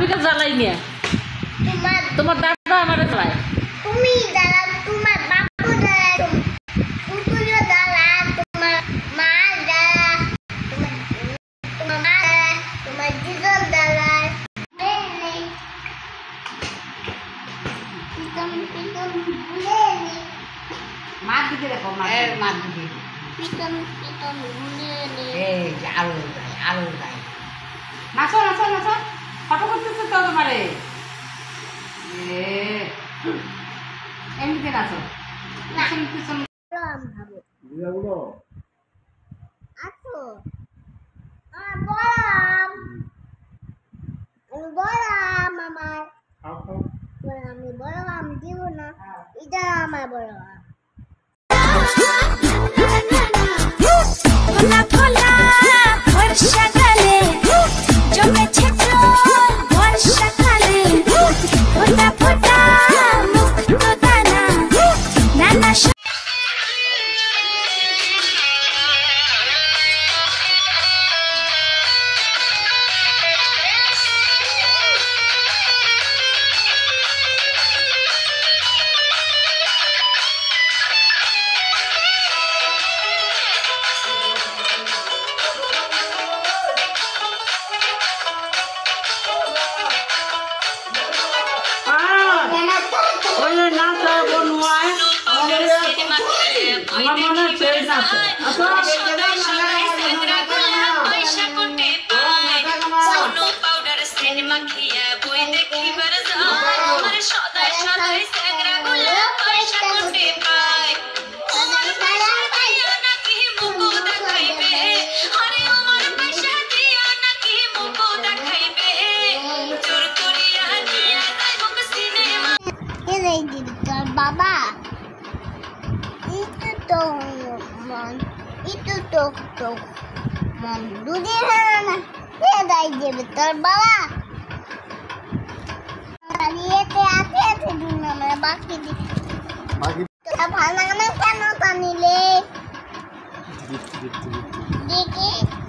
তো জ্বালাই নিয়ে তোমার দাদা আমার জ্বালায় তুমি জ্বালাও তোমার বাপু জ্বালায় কুকুরও জ্বালায় তোমার মা জ্বালায় তোমার মা জ্বালায় তোমার দিদন জ্বালায় পিতম পিতম ভুলে নে মার দিকে দেখো মার দিকে পিতম পিতম ভুলে নে এই আলো যায় নাচো নাচো নাচো ফটো করতেছে তো তোমারে এমনিতে নাচো পিছন পিছন বলরাম ভাবো আছো বলরাম বলরাম আমার আমি বলরাম দিব না এটা আমার বলরাম ভোলা ভোলা বর্ষাকালে জমেছে বর্ষাকালে ফোটা ফোটা মুক্ত দানা নানা আমার মনে হচ্ছে বাবা itu tuh mom dudi na ya dai je betul bawa ये ते आते थे दिन में बाकी अब खाना में क्या नोता नहीं ले देखिए